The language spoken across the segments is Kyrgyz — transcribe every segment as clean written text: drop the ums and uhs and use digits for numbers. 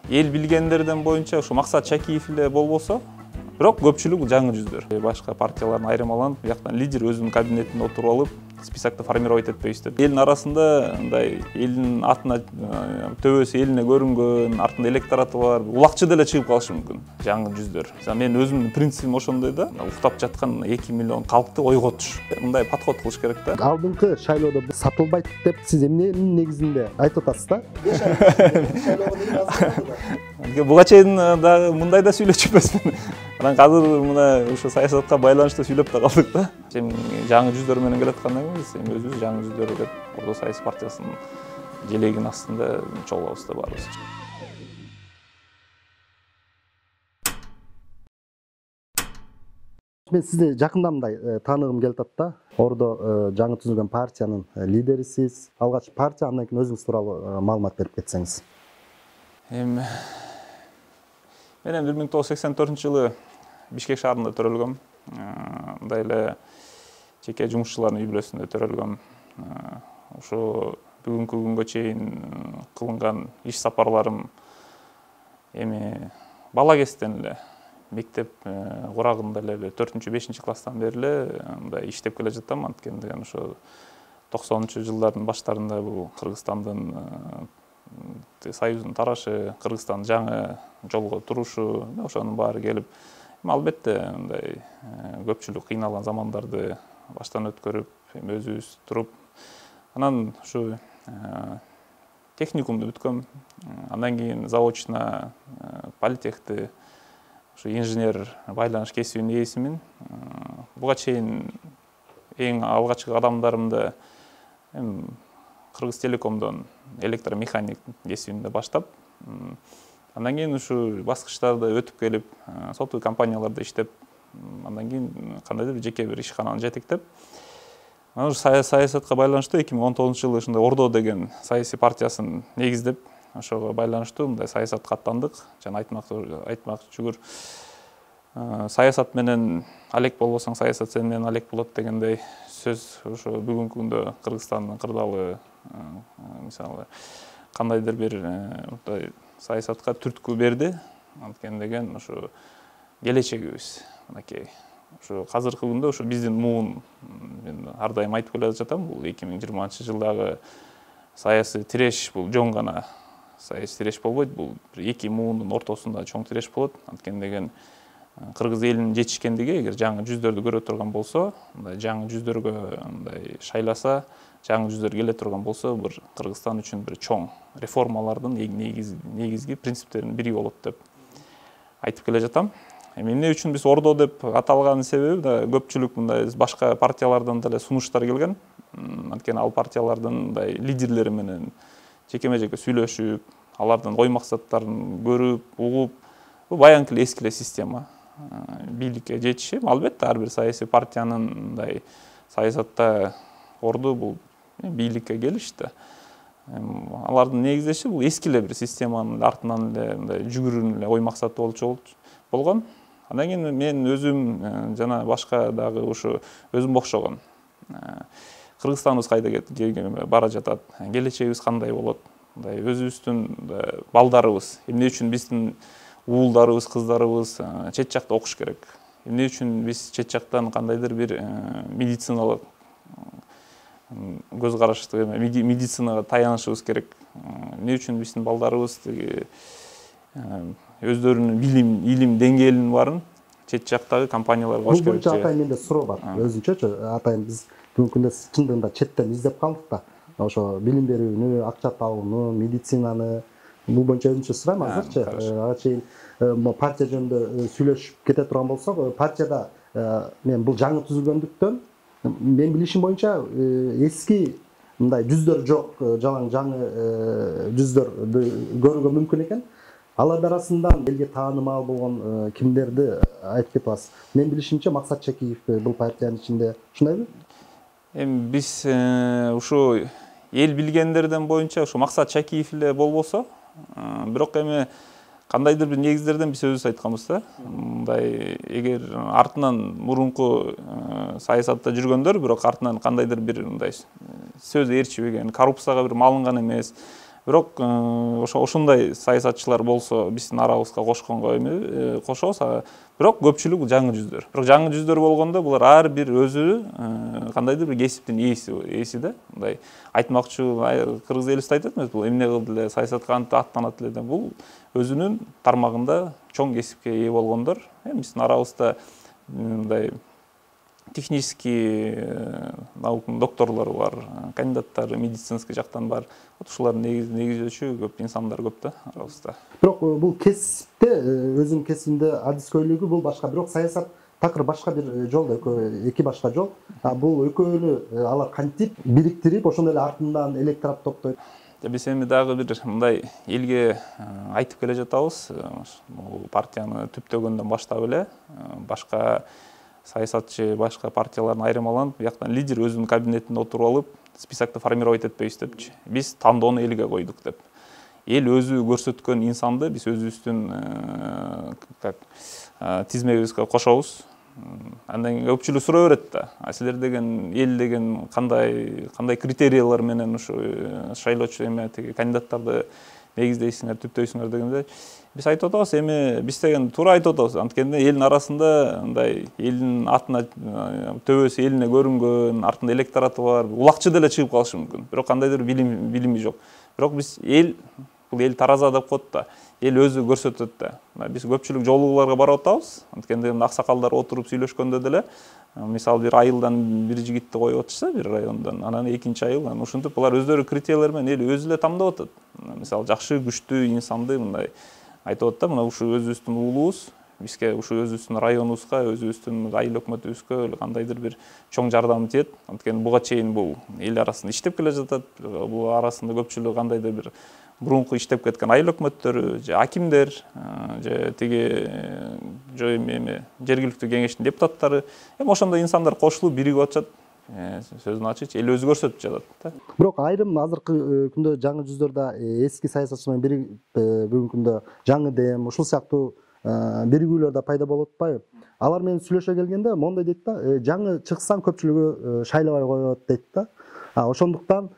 эл билгендерден боюнча ушу Максат Шакиев эле болбосо, бирок көпчүлүк жаңы жүздөр. Башка партиялардан айырмаланып, бияктан лидер өзүнүн кабинетинде отуруп алып, списокты формировать этпей иштеп. Элдин арасында мындай элдин атына төбөсү элине көрүнгөн, артында электораты бар, улакчы деле чыгып калышы мүмкүн жаңы жүздөр. Мен өзүмдүн принцибим ошондой да, уктап жаткан 2 миллион калкты ойготуш. Мындай подход кылыш керек да. Алдыңкы шайлоодо сатылбайт деп сиз эмненин негизинде айтып атасыз да? Буга чейин дагы мындай да сүйлөчү эмесмин. Анан азыр мына ушу саясатка байланыштуу сүйлөп да калдык да. Жаңы жүздөр менен келаткандан кийин өзүбүз жаңы жүздөр деп Ордо саясий партиясынын желегинин астында чогулабыз да барыбыз. Мен сизди жакындан мындай тааныгым келип атат да. Ордо жаңы түзүлгөн партиянын лидерисиз. Алгач партия, андан кийин өзүңүз тууралуу маалымат берип кетсеңиз. Мен 1984-жылы Бишкек шаарында төрөлгөм. Мындай эле жеке жумушчулардын үй бүлөсүндө төрөлгөм. Ошо бүгүнкү күнгө чейин кылынган иш сапарларым бала кезден эле мектеп курагында эле 4-5 класстан бери эле мындай иштеп келе жатам. Анткени ошо 90-жылдардын баштарында бул Кыргызстандын Союздун тарашы, Кыргызстан жаңы жолго турушу, ошонун баары келип, албетте мындай көпчүлүк кыйналган замандарды баштан өткөрүп, өзүбүз туруп, анан ушу техникумду бүткөм. Андан кийин заочно политехти, ушу инженер байланыш кесибинин ээсимин. Буга чейин эң алгачкы кадамдарымды Кыргыз Телекомдон электромеханик кесибинде баштап, андан кийин ушу баскычтарды өтүп келип, соттуу компанияларда иштеп, андан кийин кандайдыр жеке бир ишкананы жетектеп, анан саясатка байланыштуу 2019-жылы ушундай Ордо деген саясий партиясын негиздеп, ошого байланыштуу мындай саясатка аттандык. Жана айтмак жүгүр, саясат менен алек болбосоң, саясат сен менен алек болот дегендей сөз ошо бүгүнкү күндө Кыргызстандын кырдаалы мисалы кандайдыр бир саясатка түрткү берди. Анткени деген ошо келечегибиз мынакей. Ошо азыркы күндө ошо биздин муун, мен ар дайым айтып келе жатам, бул 2020-жылдагы саясий тиреш бул жоң гана саясий тиреш болбойт, бул эки муундун ортосунда чоң тиреш болот. Анткени деген Кыргыз элинин жетишкендиги, эгер жаңы жүздөрдү көрө турган болсо, мындай жаңы жүздөргө мындай шайласа, жаңы жүздөр келе турган болсо, бир Кыргызстан үчүн бир чоң реформалардын негизги принциптеринин бири болот деп айтып келе жатам. Эмне үчүн биз Ордо деп аталганын себеби да көпчүлүк мындай башка партиялардан деле сунуштар келген. Анткени ал партиялардын мындай лидерлери менен жекеме-жеке сүйлөшүп, алардын ой максаттарын көрүп, угуп, бул баягы эле эски эле система. Бийликке жетиши, албетте ар бир саясий партиянын мындай саясатта орду бул бийликке келиш да. Алардын негиздеши бул эски эле бир системанын артынан эле мындай жүгүрүүнүн эле ой максаты болгон. Андан кийин мен өзүм жана башка дагы ушу өзүмгө окшогон Кыргызстаныбыз кайда бара жатат, келечегибиз кандай болот, мындай өзүбүздүн балдарыбыз, эмне үчүн биздин уулдарыбыз, кыздарыбыз чет жакта окуш керек? Эмне үчүн биз чет жактан кандайдыр бир медициналык көз карашты медицинага таянышыбыз керек? Эмне үчүн биздин балдарыбыз өздөрүнүн илим деңгээлинин баарын чет жактагы компанияларга коюш керек? Бул боюнча атайын менде суроо бар. Өзүнчөчү атайын биз бүгүнкү күндө чындыгында четтен издеп калдык да. Ошо билим берүүнү, акча табууну, медицинаны бул боюнча өзүнчө сурайм азырчы. Ага чейин партия жөнүндө сүйлөшүп кете турган болсок, партияда мен бул жаңы түзүлгөндүктөн мен билишим боюнча эски мындай жүздөр жок, жалаң жаңы жүздөрдү көрүүгө мүмкүн экен. Алардын арасынан элге таанымал болгон кимдерди айтып кетип атасыз? Мен билишимче Максат Шакиев бул партиянын ичинде, ушундайбы? Биз ушу эл билгендерден боюнча ушу Максат Шакиев эле болбосо, бирок кандайдыр бир негиздерден биз өзүбүз айтканбыз да. Мындай эгер артынан мурунку саясатта жүргөндөр, бирок артынан кандайдыр бир мындай сөз ээрчибеген, коррупцияга бир малынган эмес, Бирок ошондой саясатчылар болсо биздин арабызга кошконго эми кошобуз. Бирок көпчүлүк жаңы жүздөр. Бирок жаңы жүздөр болгондо булар ар бир өзү кандайдыр бир кесиптин ээси да. Мындай айтмакчы, кыргыз элибизде айтат эмес, бул эмне кылды эле, саясатка кантип аттанат эле деп. Бул өзүнүн тармагында чоң кесипке ээ болгондор. Биздин арабызда мындай технический науканын докторлору бар, кандидаттары медицинский жактан бар. Ушулардын негизөөчү көп инсандар көп да арабызда. Бирок бул кесипте өзүнүн кесибинде адискөйлүгү бул башка, бирок саясат такыр башка бир жол, эки башка жол. Бул экөөнү алар кантип бириктирип, ошондой эле артынан электорат топтойт. Биз эми дагы бир мындай элге айтып келе жатабыз. Бул партияны түптөгөндөн баштап эле башка саясатчы, башка партиялардын айырмаланып, бияктан лидер өзүнүн кабинетинде отуруп алып, списокты формировать этпейбиз депчи. Биз тандоону элге койдук деп. Эл өзү көрсөткөн инсанды биз өзүбүздүн тизмебизге кошобуз. Андан кийин көпчүлүк сурай берет да. Силер деген эл деген кандай критериялар менен ушу шайлоочу эме кандидаттарды негиздейсиңер, түптөйсүңөр дегенде биз айтып атабыз, эми биз деген туура айтып атабыз. Анткенде элдин арасында мындай элдин атына төбөсү элине көрүнгөн, артында электораты бар, улакчы деле чыгып калышы мүмкүн. Бирок кандайдыр билими жок. Бирок биз бул эл тараза деп коет да. Эл өзү көрсөтөт да. Биз көпчүлүк жолугууларга барып атабыз. Анткенде аксакалдар отуруп сүйлөшкөндө деле, мисалы бир айылдан бир жигитти коюп атышса, бир райондон, анан экинчи айыл, ушинтип булар өздөрү критериялар менен эл өзү эле тандап атат. Мисалы жакшы, күчтүү инсанды мындай айтып атат да, мына ушу өзүбүздүн уулубуз, бизге ушу өзүбүздүн районубузга, өзүбүздүн айыл өкмөтүбүзгө кандайдыр бир чоң жардам тиет. Анткени буга чейин бул эл арасында иштеп келе жатат. Бул арасында көпчүлүгү кандайдыр бир мурунку иштеп кеткен айыл өкмөттөрү, же акимдер, же тиги жергиликтүү кеңештин депутаттары, эми ошондой инсандар кошулуп биригип атышат. Сөзүн ачык, эл өзү көрсөтүп жатат. Бирок айрым азыркы күндө жаңы жүздөр да эски саясатчы менен биригип, бүгүнкү күндө жаңы дем, ушул сыяктуу биригүүлөр да пайда болуп атпайбы? Алар менен сүйлөшө келгенде мондой дейт да, жаңы чыксаң көпчүлүгү шайлабай коет дейт да. Ошондуктан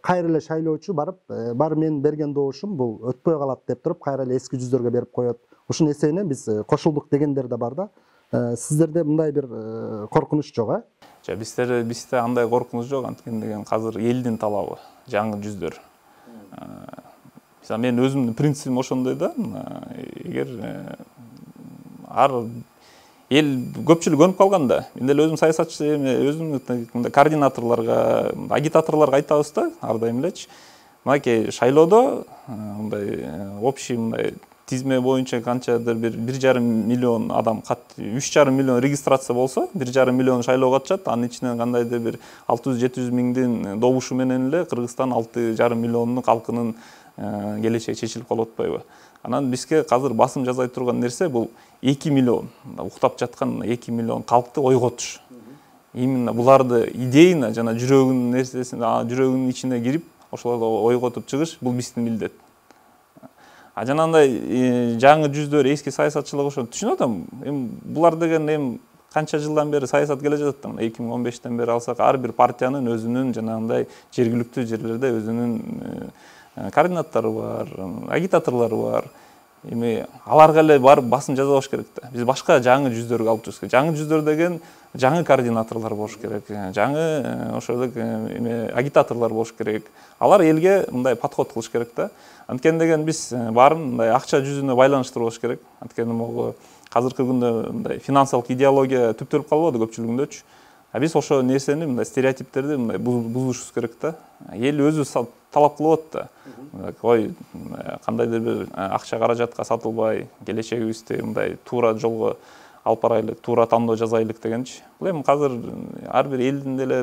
кайра эле шайлоочу барып, менин берген добушум бул өтпөй калат деп туруп, кайра эле эски жүздөргө берип коет. Ушунун эсебинен биз кошулдук дегендер да бар да. Сиздерде мындай бир коркунуч жок, Бизде андай коркунуч жок, анткени азыр элдин талабы жаңы жүздөр. Мисалы мен өзүмдүн принцибим ошондой да. Эгер эл көпчүлүк өнүп калганда, мен деле өзүм саясатчы, өзүм координаторлорго, агитаторлорго айтабыз да, ар дайым элечи. Мынакей шайлоодо мындай общий мындай тизме боюнча канчадыр бир 1,5 миллион адам 3,5 миллион регистрация болсо, 1,5 миллион шайлоого катышат. Анын ичинен кандайдыр бир 600-700 миңдин добушу менен эле Кыргызстан 6,5 миллиондун калкынын келечеги чечилип калып атпайбы? Анан бизге азыр басым жасай турган нерсе бул 2 миллион, уктап жаткан 2 миллион калкты ойготуш. Именно буларды идейно жана жүрөгүнүн нерсесин, жүрөгүнүн ичине кирип, ошолорду ойготуп чыгыш бул биздин милдет. Жанагындай жаңы жүздөр, эски саясатчылык ошону түшүнүп атам. Эми булар деген канча жылдан бери саясат келе жатат да. 2015-тен бери алсак, ар бир партиянын өзүнүн жанагындай жергиликтүү жерлерде өзүнүн координатору бар, агитаторлору бар. Эми аларга эле барып басым жасабаш керек да. Биз башка жаңы жүздөргө алып чыгыш керек. Жаңы жүздөр деген жаңы координаторлор болуш керек, жаңы ошолдок агитаторлор болуш керек. Алар элге мындай подход кылыш керек да. Анткени деген биз баарын мындай акча жүзүнө байланыштырбаш керек. Анткени могу азыркы күндө мындай финансылык идеология түптөлүп калбады көпчүлүгүндөчү. Биз ошо нерсени, мындай стереотиптерди мындай бузушубуз керек да. Эл өзү талап кылып атат да. Ой, кандайдыр бир акча каражатка сатылбай, келечегибизди мындай туура жолго алып барайлы, туура тандоо жасайлык дегенчи. Бул эми азыр ар бир элдин деле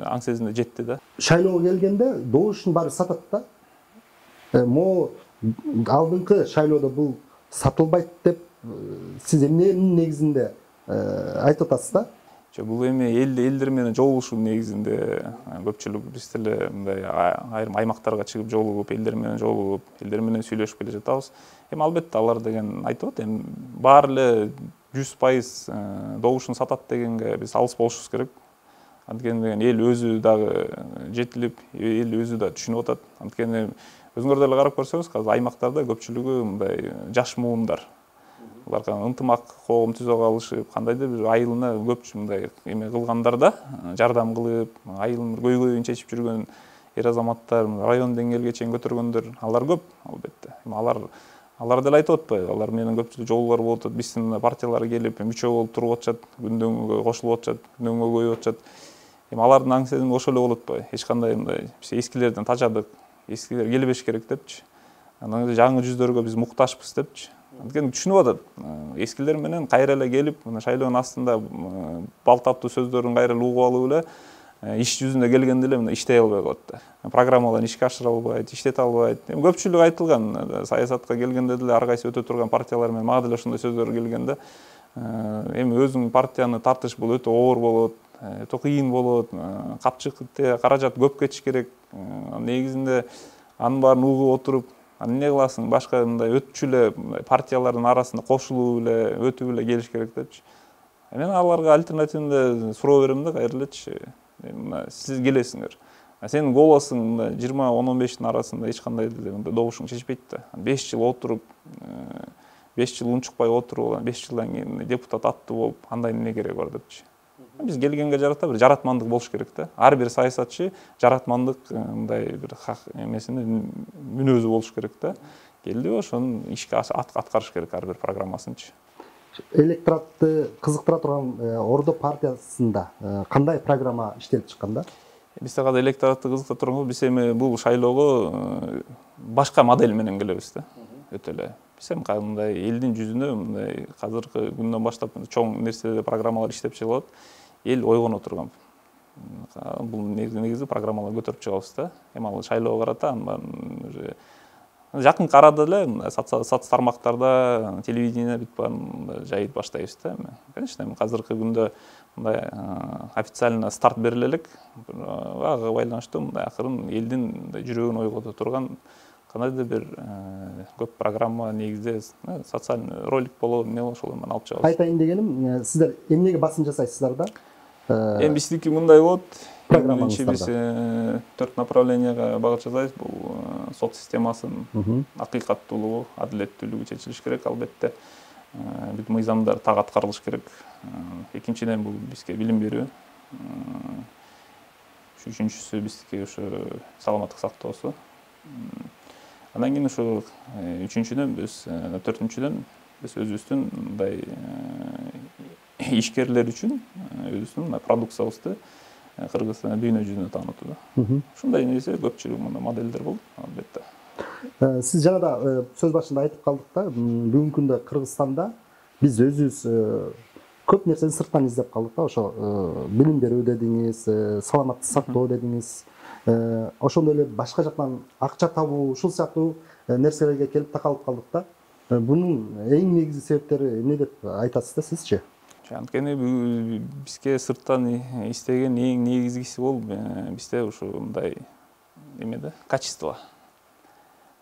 аң сезимине жетти да. Шайлоого келгенде добушун баары сатат да. Мо алдыңкы шайлоодо бул сатылбайт деп сиз эмненин негизинде айтып атасыз да? Бул эми элдер менен жолугушуу негизинде көпчүлүк биз деле мындай айрым аймактарга чыгып жолугуп, элдер менен жолугуп, элдер менен сүйлөшүп келе жатабыз. Эми албетте алар деген айтып атат, эми баары эле 100% добушун сатат дегенге биз алыс болушубуз керек. Анткени эл өзү дагы жетилип, эл өзү да түшүнүп атат. Анткени өзүңөр деле карап көрсөңүз, азыр аймактарда көпчүлүгү мындай жаш муундар. Булар ынтымак коом түзө калышып, кандайдыр бир айылына көпчү мындай эме кылгандар да, жардам кылып, айылын көйгөйүн чечип жүргөн эр азаматтар, район деңгээлге чейин көтөргөндөр, алар көп албетте. Алар деле айтып атпайбы? Алар менен көпчүлүк жолуулар болуп атат, биздин партиялар келип, мүчө болуп туруп атышат, күндөнгө кошулуп атышат, күндөнгө көбөйүп атышат. Алардын аңсегени ошол эле болуп атпайбы? Эч кандай мындай биз эскилерден тажадык, эскилер келбеш керек депчи. Анан жаңы жүздөргө биз мукташпыз депчи. Анткени түшүнүп атат. Эскилер менен кайра эле келип, мына шайлоонун астында бал таптуу сөздөрүн кайра эле угуп алып эле, иш жүзүнө келгенде эле иштей албай калат да. Программаларын ишке ашыра албайт, иштете албайт. Көпчүлүк айтылган, саясатка келгенде деле ар кайсы өтө турган партиялар менен мага деле ошондой сөздөр келгенде, эми өзүң партияны тартыш бул өтө оор болот, өтө кыйын болот, капчык каражат көп кетиш керек. Негизинде анын баарын угуп отуруп, эмне кыласың, башка мындай өтчү эле партиялардын арасында кошулуп эле, өтүп эле келиш керек депчи. Мен аларга альтернативинде суроо берем да, кайра элечи. Сиз келесиңер. Сенин голосуң 20-15-тин арасында эч кандай деле добушуң чечпейт да. 5 жыл отуруп, 5 жыл унчукпай отуруп, 5 жылдан кийин депутат аттуу болуп, андай эмне кереги бар депчи. Биз келгенге жарата бир жаратмандык болуш керек да. Ар бир саясатчы жаратмандык мындай бир эмесине мүнөзү болуш керек да. Келди, ошону ишке аткарыш керек ар бир программасынчы. Электоратты кызыктыра турган Ордо партиясында кандай программа иштелип чыккан да? Бизде кандай электоратты кызыктыра турган, биз эми бул шайлоого башка модель менен келебиз да. Өтө эле. Биз эми кандай элдин жүзүнө мындай азыркы күндөн баштап чоң нерселер, программалар иштеп чыгып атат. Эл ойгоно турган. Бул негизи программалар көтөрүп чыгабыз да. Эми ал шайлоого карата уже жакынкы арада эле соц тармактарда, телевидение бүт баарын жайып баштайбыз да. Конечно, азыркы күндө мындай официально старт бериле элек. Ага байланыштуу мындай акырын элдин жүрөгүн ойгото турган кандайдыр бир көп программа негизде социальный ролик болобу, эмне болобу, ошолорду алып чыгабыз. Айтайын дегеним, сиздер эмнеге басым жасайсыздар да? Эми биздики мындай болот. Программаңыздарда биз 4 направленияга багыт жасайбыз. Бул сот системасын акыйкаттуулугу, адилеттүүлүгү чечилиш керек албетте. Бүт мыйзамдар так аткарылыш керек. Экинчиден бул бизге билим берүү. Үчүнчүсү биздики ушу саламаттык сактоосу. Андан кийин ушу төртүнчүдөн биз өзүбүздүн мындай ишкерлер үчүн өзүбүздүн продукциябызды Кыргызстан дүйнө жүзүнө таанытуу. Ушундай нерсе көпчүлүк модельдер болот албетте. Сиз жана да сөз башында айтып калдык да, бүгүнкү күндө Кыргызстанда биз өзүбүз көп нерсени сырттан издеп калдык да. Ошо билим берүү дедиңиз, саламаттык сактоо дедиңиз. Ошондой эле башка жактан акча табуу, ушул сыяктуу нерселерге келип такалып калдык да. Бунун эң негизги себептери эмне деп айтасыз да сизчи? Анткени бизге сырттан издеген эң негизгиси бул бизде ушу мындай эме да, качество.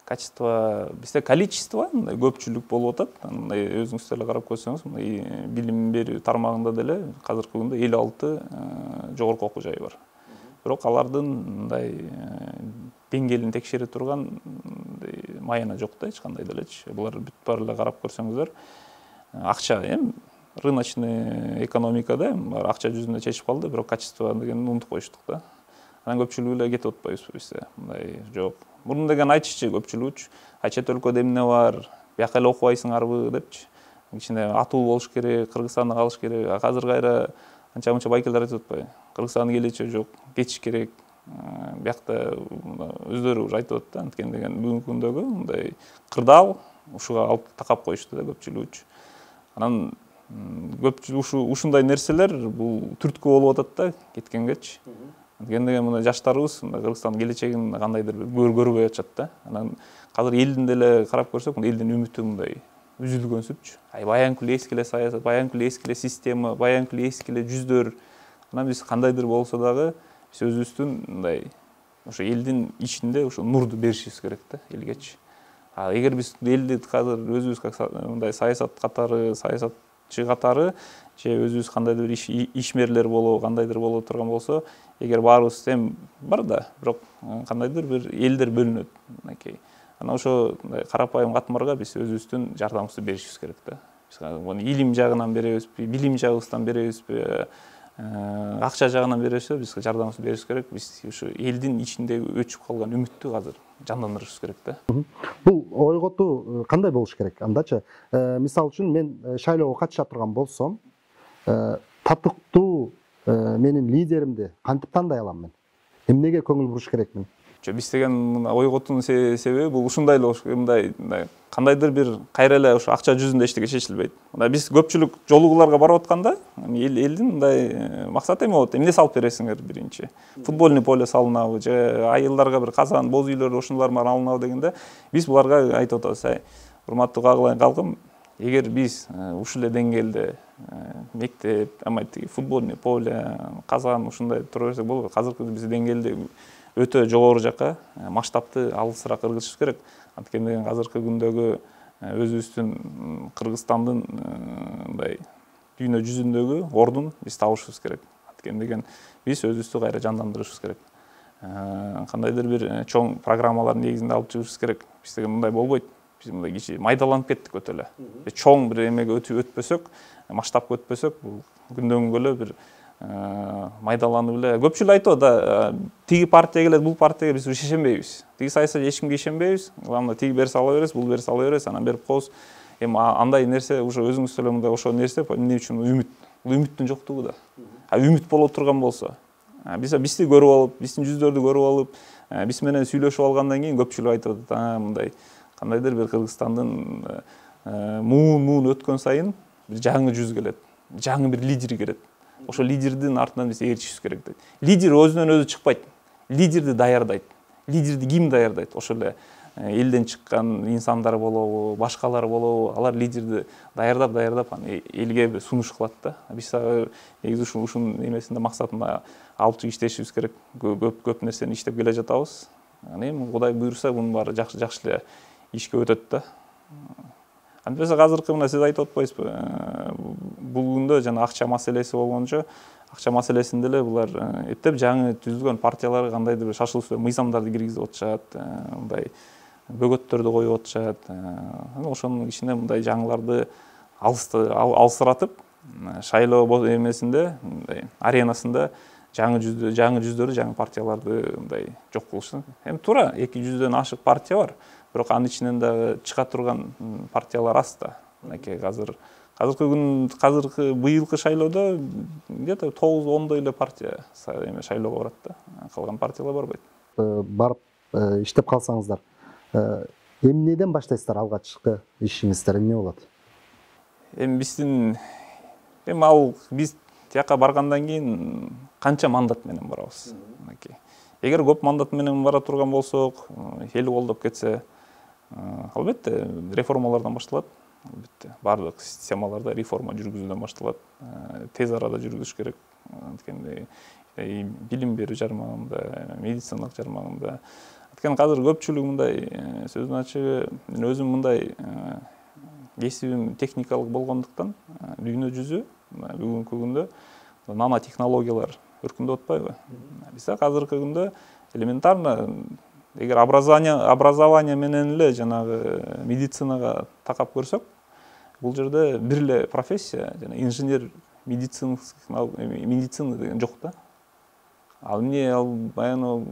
Качество бизде количество мындай көпчүлүк болуп атат. Мындай өзүңүз деле карап көрсөңүз, мындай билим берүү тармагында деле азыркы күндө 56 жогорку окуу жайы бар. Бирок алардын мындай деңгээлин текшере турган маяна жок да, эч кандай делечи. Булар бүт баары эле карап көрсөңүздөр, акча эми рыночный экономикада акча жүзүндө чечип калды, бирок качество дегенди унутуп коюштук да. Анан көпчүлүгү эле кетип атпайбызбы бизде? Мындай жок. Мурун деген айтышчы көпчүлүгүчү, чет өлкөдө эмне бар, бияка эле окубайсыңарбы депчи. Кичине атуу болуш керек, Кыргызстанда калыш керек. Азыр кайра анча-мынча байкалдар айтып атпайбы? Кыргызстандын келечеги жок, кетиш керек. Биякта өздөрү уже айтып атат да, анткени деген бүгүнкү күндөгү мындай кырдаал ушуга алып такап коюшту да көпчүлүгүчү. Анан көпчүлүк ушундай нерселер бул түрткү болуп атат да кеткенгечи. Анткени деген мына жаштарыбыз Кыргызстандын келечегин кандайдыр бир көрбөй атышат да. Анан азыр элдин деле карап көрсөк, элдин үмүтү мындай үзүлгөнсүпчү. Баягы эле эски эле саясат, баягы эле эски эле система, баягы эле эски эле жүздөр. Анан биз кандайдыр болсо дагы биз өзүбүздүн мындай ошо элдин ичинде ошо нурду беришибиз керек да элгечи. Эгер биз элди азыр өзүбүз мындай саясат катары, саясат катчы катары же өзүбүз кандайдыр бир ишмерлер болобу кандайдыр боло турган болсо, эгер баарыбыз эми бар да, бирок кандайдыр бир элдер бөлүнөт мынакей. Анан ошо карапайым катмарга биз өзүбүздүн жардамыбызды беришибиз керек да. Биз илим жагынан беребизби, билим жагыбыздан беребизби, акча жагынан беребизби, биз жардамыбызды беришибиз керек. Биз ушу элдин ичиндеги өчүп калган үмүттү азыр жандандырышыбыз керек да. Бул ойготуу кандай болуш керек андачы? Мисалы үчүн мен шайлоого катыша турган болсом, татыктуу менин лидеримди кантип тандай алам мен? Эмнеге көңүл буруш керекмин? Биз деген ойготуунун себеби бул ушундай эле болуш керек. Мындай кандайдыр бир кайра эле ошо акча жүзүндө эчтеке чечилбейт. Мына биз көпчүлүк жолугууларга барып атканда, элдин мындай максаты эме болот. Эмне салып бересиңер биринчи? Футбольный поле салынабы же айылдарга бир казан, боз үйлөр ошолор менен алынабы дегенде, биз буларга айтып атабыз: "Ай, урматтуу калкым, эгер биз ушул эле деңгээлде мектеп, футбольный поле, казан ушундай тура берсек болот. Азыркы биздин деңгээлде өтө жогору жака масштабты алысыраак кыргызышыбыз керек. Анткени азыркы күндөгү өзүбүздүн Кыргызстандын мындай дүйнө жүзүндөгү ордун биз табышыбыз керек. Анткени биз өзүбүздү кайра жандандырышыбыз керек. Кандайдыр бир чоң программалардын негизинде алып жүрүшүбүз керек. Биз деген мындай болбойт. Биз мындай кичи майдаланып кеттик өтө эле. Чоң бир эмеге өтпөсөк, масштабка өтпөсөк, бул күндөн күнгө эле бир майдаланып эле. Көпчүлүк айтат да, тиги партия келет, бул партияга биз ишенбейбиз. Тиги саясатчы эч кимге ишенбейбиз. Главное, тиги берсе ала беребиз, бул берсе ала беребиз, анан берип коебуз. Эми андай нерсе уже өзүңүз эле мындай ошол нерсе эмне үчүн үмүт? Бул үмүттүн жоктугу да. Үмүт боло турган болсо, бизди көрүп алып, биздин жүздөрдү көрүп алып, биз менен сүйлөшүп алгандан кийин көпчүлүк айтып атат: "Мындай кандайдыр бир Кыргызстандын муун өткөн сайын бир жаңы жүз келет, жаңы бир лидер келет. Ошол лидердин артынан биз ээрчишибиз керек" дейт. Лидер өзүнөн өзү чыкпайт. Лидерди даярдайт. Лидерди ким даярдайт? Ошол эле элден чыккан инсандар болобу, башкалар болобу, алар лидерди даярдап анан элге бир сунуш кылат да. Биз негизи ушунун эмесинде максатында алып чыгып иштешибиз керек. Көп нерсени иштеп келе жатабыз. Анан эми Кудай буйруса, бунун баары жакшы эле ишке өтөт да. Антпесе азыркы мына сиз айтып атпайсызбы? Бул күндө жана акча маселеси болгончо, акча маселесинде эле булар эптеп жаңы түзүлгөн партияларга кандайдыр бир шашылыш мыйзамдарды киргизип атышат, мындай бөгөттөрдү коюп атышат. Ошонун ичинде мындай жаңыларды алысыратып, шайлоо эмесинде, аренасында жаңы жүздөрдү, жаңы партияларды мындай жок кылышты. Эми туура 200дөн ашык партия бар, бирок анын ичинен дагы чыга турган партиялар аз да. Мынакей азыркы быйылкы шайлоодо где-то 9-10 эле партия шайлоого барат да. Калган партиялар барбайт. Барып иштеп калсаңыздар, эмнеден баштайсыздар? Алгачкы ишиңиздер эмне болот? Биз тияка баргандан кийин канча мандат менен барабыз. Эгер көп мандат менен бара турган болсок, эл колдоп кетсе, албетте реформалардан башталат. Албетте баардык системаларда реформа жүргүзүүдөн башталат. Тез арада жүргүзүш керек. Анткени билим берүү жармагында, медициналык жармагында. Анткени азыр көпчүлүк мындай сөздүн ачыгы, мен өзүм мындай кесибим техникалык болгондуктан, дүйнө жүзү бүгүнкү күндө нано технологиялар өркүндөп атпайбы? Биз азыркы күндө элементарно, эгер образование менен эле жанагы медицинага такап көрсөк, бул жерде бир эле профессия, жана инженер медицина деген жок да. Ал эмне баягы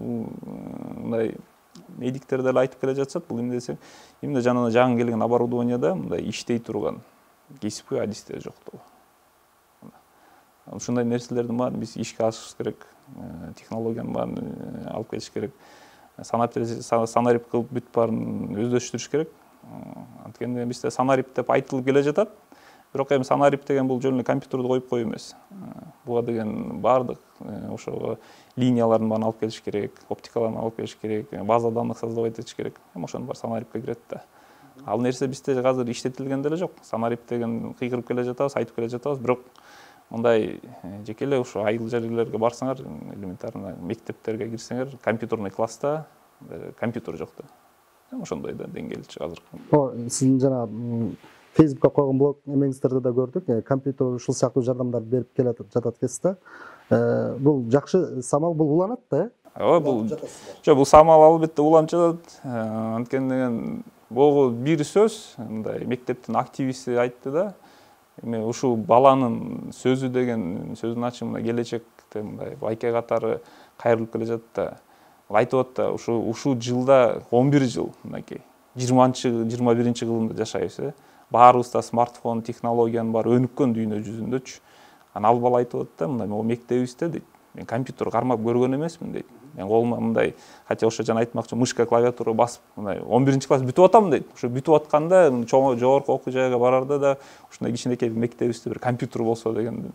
мындай медиктер деле айтып келе жатышат, бул эмне десек, именно жаңы келген оборудованияда мындай иштей турган кесипкөй адистер жоктугу. Ушундай нерселердин баарын биз ишке ашырыш керек, технологиянын баарын алып келиш керек. Санарип кылып бүт баарын өздөштүрүш керек. Анткени бизде санарип деп айтылып келе жатат. Бирок эми санарип деген бул жөн эле компьютерди коюп кою эмес. Буга деген баардык ошого линиялардын баарын алып келиш керек, оптикаларын алып келиш керек, база данных создавать этиш керек. Эми ошонун баары санарипке кирет да. Ал нерсе бизде азыр иштетилген деле жок. Санарип деген кыйгырып келе жатабыз, айтып келе жатабыз, бирок мындай жеке эле ушу айыл жерлерге барсаңар, элементарно мектептерге кирсеңер, компьютерный класста компьютер жок да. Ошондой да деңгээлчи азыр. Сиздин жана Facebook'a койгон блог эмеңиздерди да көрдүк. Компьютер ушул сыяктуу жардамдар берип келе жатат экенсиз да. Бул жакшы самал, бул уланат да, ооба, бул жок, бул самал албетте уланып жатат. Анткени бул бир сөз, мындай мектептин активисти айтты да, эми ушул баланын сөзү деген сөздүн ачымында келечекте мындай байке катары кайрылып келе жатат да. Айтып атат да, ушул жылда 11 жыл, мынакей 21 кылымда жашайбыз. Баарыбызда смартфон, технологиянын баары өнүккөн дүйнө жүзүндөчү. Ал бала айтып атат да, мындай могу мектебибизде дейт, мен компьютер кармап көргөн эмесмин дейт. Мен колума мындай, хотя ошо жана айтмакчы, мышка клавиатура басып, мындай 11 класс бүтүп атам дейт. Ошо бүтүп атканда чоң жогорку окуу жайга барарда да ушундай кичинекей мектебибизде бир компьютер болсо деген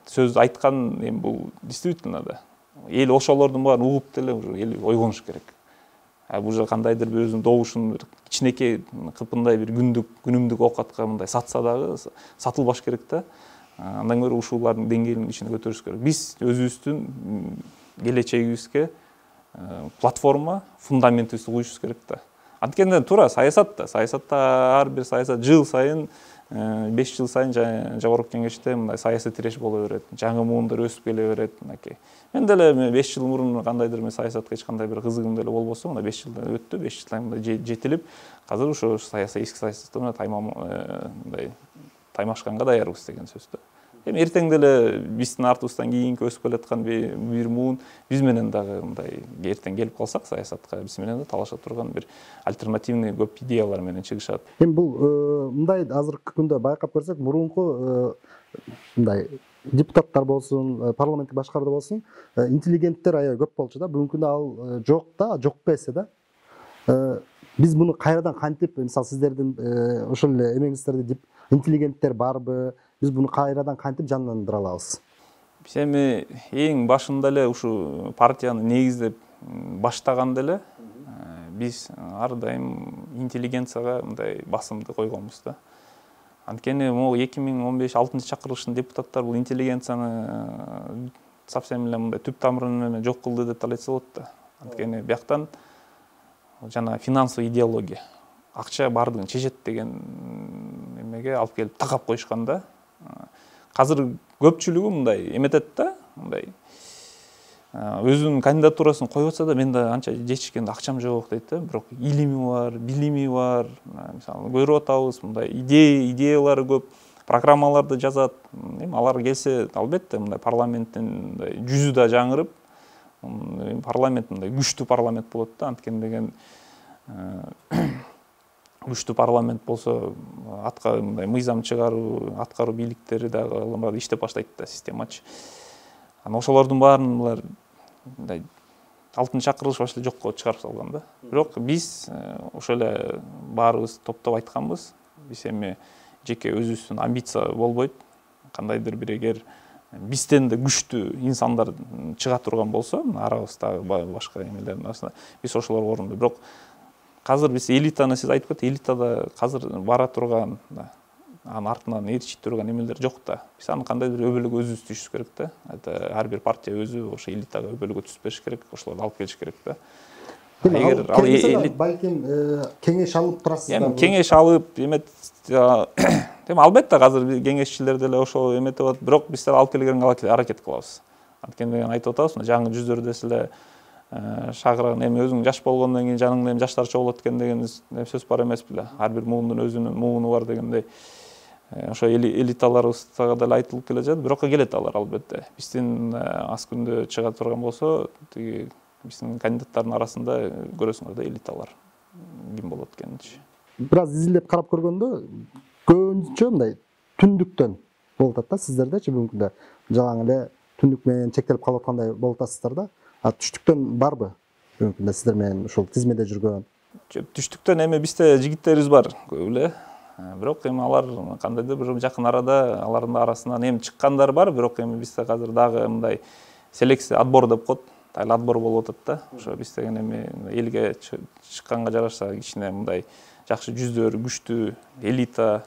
сөз айткан. Эми бул действительно да эл ошолордун баарын угуп деле эл ойгонуш керек. Бул кандайдыр бир өзүнүн добушун бир кичинекей кыпындай бир күнүмдүк оокатка мындай сатса дагы сатылбаш керек да. Андан көрө ушулардын деңгээлин ичине көтөрүш керек. Биз өзүбүздүн келечегибизге платформа, фундаментибизди куюшубуз керек да. Анткени туура саясатта ар бир саясат жыл сайын 5 жыл сайын жогорку кеңеште мындай саясий тиреш боло берет. Жаңы муундар өсүп келе берет. Мен деле 5 жыл мурун кандайдыр мен саясатка эч кандай бир кызыгым деле болбосо, мына 5 жылда өттү, 5 жылдан мындай жетилип, азыр ошо эски саясатта таймашканга даярбыз деген сөз да. Эми эртең деле биздин артыбыздан кийинки өсүп келаткан бир муун биз менен дагы мындай эртең келип калсак саясатка, биз менен да талаша турган бир альтернативный көп идеялар менен чыгышат. Эми бул мындай азыркы күндө байкап көрсөк, мурунку мындай депутаттар болсун, парламенттик башкаруу болсун, интеллигенттер аябай көп болчу да. Бүгүнкү күндө ал жок да, жок эсе да. Биз муну кайрадан кантип, мисалы сиздердин ошол эле эмеңиздерди интеллигенттер барбы, биз буну кайрадан кантип жандандыра алабыз? Биз эми эң башында эле ушу партияны негиздеп баштаганда эле биз ар дайым интеллигенцияга мындай басымды койгонбуз да. Анткени могу 2015-6 чакырылыштын депутаттары бул интеллигенцияны совсем эле мындай түп тамыры менен жок кылды деп айтса болот да. Анткени бияктан жана финансовый идеология, акча бардыгын чечет деген эмеге алып келип такап коюшкан да. Азыр көпчүлүгү мындай эметет да, мындай өзүнүн кандидатурасын коюп атса да, мен да анча чечкенде акчам жок дейт да. Бирок илими бар, билими бар. Мисалы көрүп атабыз, мындай идеялары көп, программаларды жазат. Эми алар келсе, албетте мындай парламенттин жүзү да жаңырып, парламент мындай күчтүү парламент болот да. Анткени деген күчтүү парламент болсо, мындай мыйзам чыгаруу, аткаруу бийликтери дагы иштеп баштайт да, системачы. Ошолордун баарын булар мындай 6 чакырылыш башы эле жокко чыгарып салган да. Бирок биз ошо эле баарыбыз топтоп айтканбыз. Биз эми жеке өзүбүздүн амбиция болбойт. Кандайдыр бир эгер бизден да күчтүү инсандар чыга турган болсо, арабыздагы башка эмелердин арасында, биз ошолорго орунду. Бирок азыр биз элитаны сиз айтып кетти, элитада азыр бара турган, анын артынан ээрчип турган эмелер жок да. Биз аны кандайдыр өбөлгө өзүбүз түшүш керек да. Ар бир партия өзү ошо элитага өбөлгө түзүп бериш керек, ошолорду алып келиш керек да. Эгер балким кеңеш алып турасыздар. Эми кеңеш алып эмет, эми албетте азыр кеңешчилер деле ошо эметип атат, бирок биз деле алып келгенге аракет кылабыз. Анткени айтып атабыз, жаңы жүздөрдө эле шагыраган, эми өзүң жаш болгондон кийин жаныңда эми жаштар чогулат экен деген сөз бар эмес беле. Ар бир муундун өзүнүн мууну бар дегендей. Ошо элиталарыбызга деле айтылып келе жатат, бирок келет алар албетте. Биздин аз күндө чыга турган болсо, тиги биздин кандидаттардын арасында көрөсүңөр да элиталар ким болот экенинчи. Бир аз изилдеп карап көргөндө көбүнчө мындай түндүктөн болуп атат да, сиздердечи бүгүнкү күндө жалаң эле түндүк менен чектелип калып аткандай болуп атасыздар да. Түштүктөн барбы бүгүнкү күндө сиздер менен ушул тизмеде жүргөн? Түштүктөн эми бизде жигиттерибиз бар көп эле. Бирок эми алар кандайдыр бир жакын арада алардын арасынан эми чыккандар бар, бирок эми бизде азыр дагы мындай селекция, отбор деп коет. Дайыл отбор болуп атат да. Ошо биз деген эми элге чыкканга жараша кичине мындай жакшы жүздөр, күчтүү элита,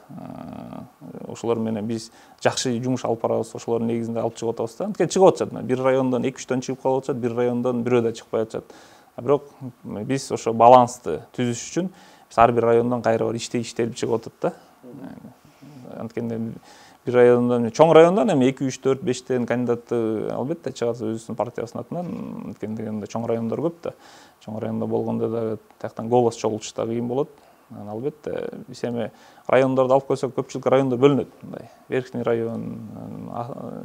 ошолор менен биз жакшы жумуш алып барабыз, ошолордун негизинде алып чыгып атабыз да. Анткени чыгып атышат, бир райондон 2-3төн чыгып калып атышат, бир райондон бирөө да чыкпай атышат. Бирок биз ошо балансты түзүш үчүн ар бир райондон кайра бир иштелип чыгып атат да. Анткенде бир райондон, чоң райондон эми 2, 3, 4, 5тен кандидатты албетте чыгат өзүбүздүн партиябыздын атынан. Анткенде чоң райондор көп да. Чоң райондо болгондо да тияктан голос чогултуш да кыйын болот. Албетте биз эми райондорду алып койсок, көпчүлүк райондор бөлүнөт. Мындай Верхний район,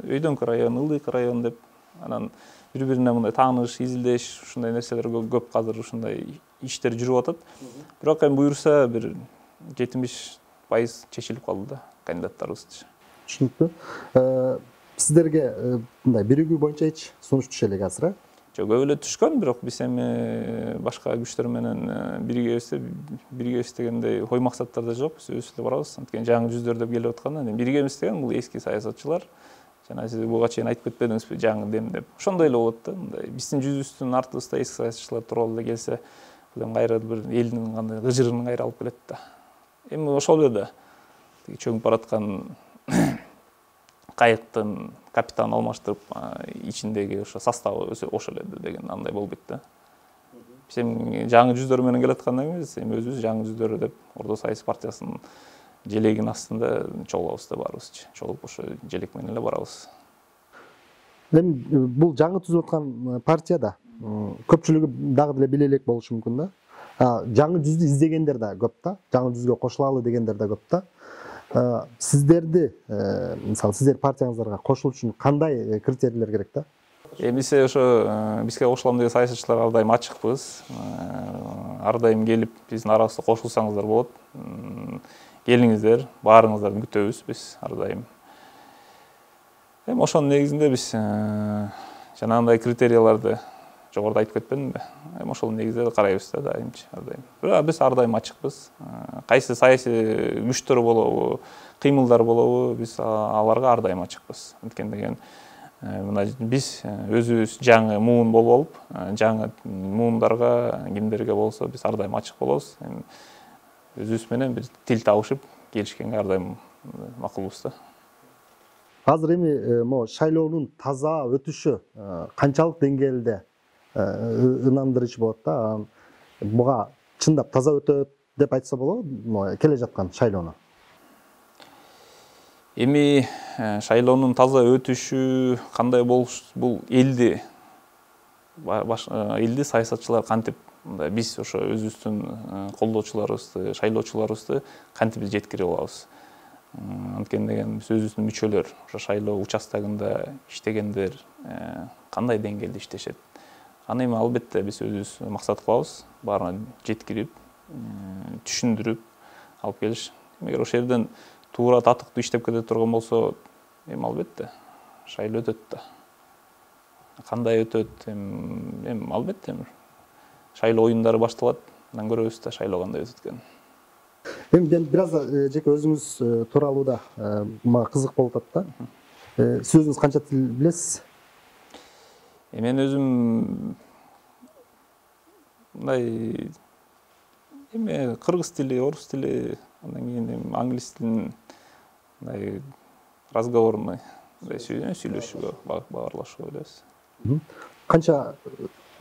Өйдөңкү район, Ылдыйкы район деп, анан бири-бирине мындай тааныш, изилдеш, ушундай нерселер көп азыр ушундай иштер жүрүп атат. Бирок эми буюрса бир 70% чечилип калды да кандидаттарыбыз. Түшүнүктүү. Сиздерге мындай биригүү боюнча эч сунуш түшө элек азыр, э? Жок, көп эле түшкөн, бирок биз эми башка күчтөр менен биригебиз дегендей ой максаттарда жок, биз өзүбүз эле барабыз. Анткени жаңы жүздөр деп келип атканда, биригебиз деген бул эски саясатчылар. Жана сиз буга чейин айтып кетпедиңизби, жаңы дем деп. Ошондой эле болот да, мындай биздин жүзүбүздүн артыбызда эски саясатчылар тууралуу эле келсе, бул эми кайра бир элдин кандай гыжырын кайра алып келет да. Эми ошол эле да. Чөгүп бараткан кайыктын капитанын алмаштырып, ичиндеги ошо составы ошол эле деген андай болбойт да. Биз эми жаңы жүздөр менен келаткандан кийин биз эми өзүбүз жаңы жүздөр деп Ордо саясий партиясынын желегинин астында чогулабыз да баарыбыз. Чогулуп ошо желек менен эле барабыз. Эми бул жаңы түзүп аткан партияда көпчүлүгү дагы деле биле элек болушу мүмкүн да. Жаңы жүздү издегендер да көп да, жаңы жүзгө кошулалы дегендер да көп да. Сиздерди, мисалы сиздер партияңыздарга кошулуш үчүн кандай критерийлер керек да? Биз ошо бизге кошулам деген саясатчылар ар дайым ачыкпыз. Ар дайым келип биздин арабызга кошулсаңыздар болот. Келиңиздер, баарыңыздарды күтөбүз биз ар дайым. Эми ошонун негизинде биз жанагындай критерияларды жогоруда айтып кетпедимби? Эми ошол негизде карайбыз да дайымчы, ар дайым. Бирок биз ар дайым ачыкпыз. Кайсы саясий күчтөр болобу, кыймылдар болобу, биз аларга ар дайым ачыкпыз. Анткени деген мына биз өзүбүз жаңы муун болуп алып, жаңы муундарга, кимдерге болсо биз ар дайым ачык болобуз. Эми өзүбүз менен бир тил табышып келишкенге ар дайым макулбуз да. Азыр эми могу шайлоонун таза өтүшү канчалык деңгээлде ынандырычы болот да? Буга чындап таза өтөт деп айтса болобу, келе жаткан шайлоону? Эми шайлоонун таза өтүшү кандай болуш, бул элди саясатчылар кантип, биз ошо өзүбүздүн колдоочуларыбызды, шайлоочуларыбызды кантип жеткирип алабыз. Анткени деген биз өзүбүздүн мүчөлөр, ошо шайлоо участогунда иштегендер кандай деңгээлде иштешет. Аны эми албетте биз өзүбүз максат кылабыз, баарына жеткирип, түшүндүрүп алып келиш. Эгер ошол жерден туура татыктуу иштеп кете турган болсо, эми албетте шайлоо өтөт да. Кандай өтөт, эми албетте шайлоо оюндары башталат, андан көрөбүз да шайлоо кандай өтөт экенин. Эми мен бир аз жеке өзүңүз тууралуу да мага кызык болуп атат да. Сиз өзүңүз канча тил билесиз? Мен өзүм мындай кыргыз тили, орус тили, андан кийин англис тилин мындай разговорный сүйлөшүүгө, баарлашууга билебиз. Канча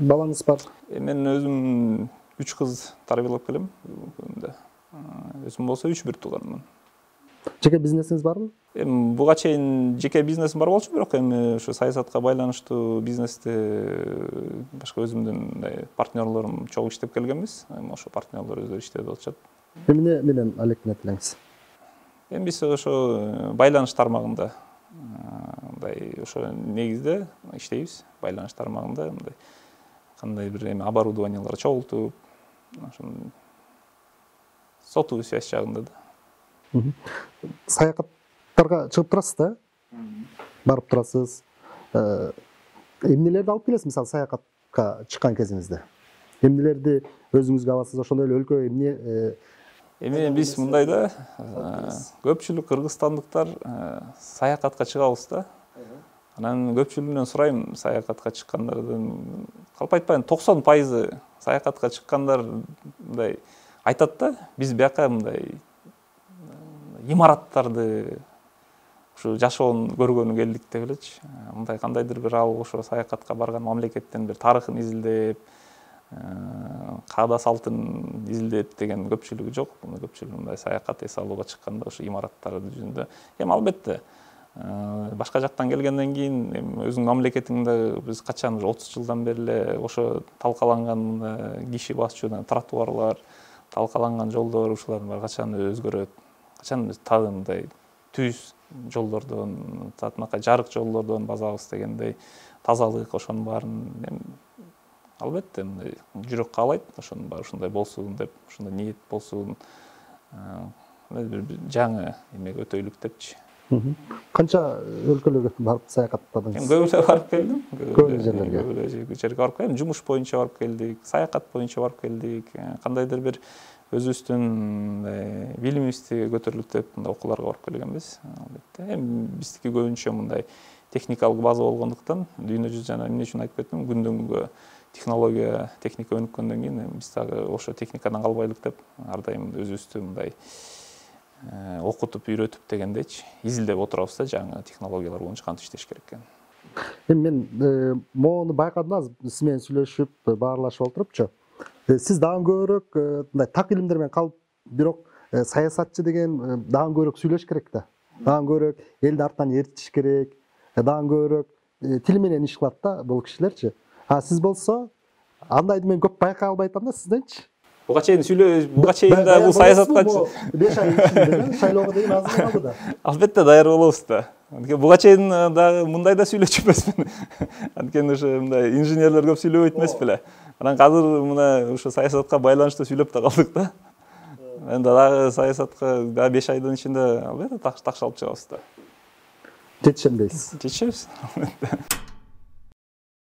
балаңыз бар? Мен өзүм 3 кыз тарбиялап келем. Өзүм болсо 3 бир тууганмын. Жеке бизнесиңиз барбы? Эми буга чейин жеке бизнесим бар болчу, бирок эми ошо саясатка байланыштуу бизнести башка өзүмдүн мындай партнерлорум чогуу иштеп келгенбиз. Эми ошо партнерлор өздөрү иштеп атышат. Эмне менен алектенет элеңиз? Эми биз ошо байланыш тармагында мындай ошо негизде иштейбиз. Байланыш тармагында мындай кандай бир эми оборудованиялар чогултуп, ошо сотовый связь жагында да. Саякаттарга чыгып турасыз да? Барып турасыз. Эмнелерди алып келесиз, мисалы саякатка чыккан кезиңизде? Эмнелерди өзүңүзгө аласыз, ошондой эле өлкө эмне? Эми биз мындай да, көпчүлүк кыргызстандыктар саякатка чыгабыз да. Анан көпчүлүгүнөн сурайм, саякатка чыккандардын калп айтпайын 90% саякатка чыккандар мындай айтат да, биз бияка мындай имараттарды ушу жашоонун көргөнү келдик деп элечи. Мындай кандайдыр бир ал ошо саякатка барган мамлекеттин бир тарыхын изилдеп, каада салтын изилдеп деген көпчүлүгү жок. Муну көпчүлүгү мындай саякат эс алууга чыкканда ушу имараттар жүзүндө. Эми албетте башка жактан келгенден кийин өзүңдүн мамлекетиңде биз качан 30 жылдан бери эле ошо талкаланган киши басчу тротуарлар, талкаланган жолдор ушулардын баары качан өзгөрөт, качан биз мындай түз жолдордон, татынакай жарык жолдордон базабыз дегендей тазалык ошонун баарын албетте мындай жүрөк каалайт, ошонун баары ушундай болсун деп, ушундай ниет болсун, бир жаңы эмеге өтөйлүк депчи. Канча өлкөлөргө барып саякаттадыңыз? Көп эле барып келдим. Көп жерлерге. Көп эле жерге барып келдим. Жумуш боюнча барып келдик, саякат боюнча барып келдик. Кандайдыр бир өзүбүздүн билимибизди көтөрүлүк деп мындай окууларга барып келгенбиз. Албетте. Эми биздики көбүнчө мындай техникалык база болгондуктан дүйнө жүзү жана эмне үчүн айтып кеттим, күндөн күнгө технология, техника өнүккөндөн кийин биз дагы ошо техникадан калбайлык деп ар дайым өзүбүздү мындай окутуп, үйрөтүп дегендейчи, изилдеп отурабыз да жаңы технологиялар боюнча кантип иштеш керек экенин. Эми мен моуну байкадым азыр сиз менен сүйлөшүп, баарлашып отурупчу. Сиз дагы көбүрөөк мындай так илимдер менен калып, бирок саясатчы деген дагы көбүрөөк сүйлөш керек да. Дагы көбүрөөк элди артынан ээрчиш керек, дагы көбүрөөк тил менен иш кылат да бул кишилерчи. Сиз болсо андайды мен көп байкай албай атам да сизденчи. Буга чейин да бул саясатка 5 ай ичинде шайлоого дейин азыр калды да. Албетте даяр болобуз да. Буга чейин дагы мындай да сүйлөчү эмесмин. Анткени ушу мындай инженерлер көп сүйлөбөйт эмес беле. Анан азыр мына ушу саясатка байланыштуу сүйлөп да калдык да. Эми дагы саясатка дагы 5 айдын ичинде албетте такшалып чыгабыз да. Жетишем дейсиз. Жетишебиз.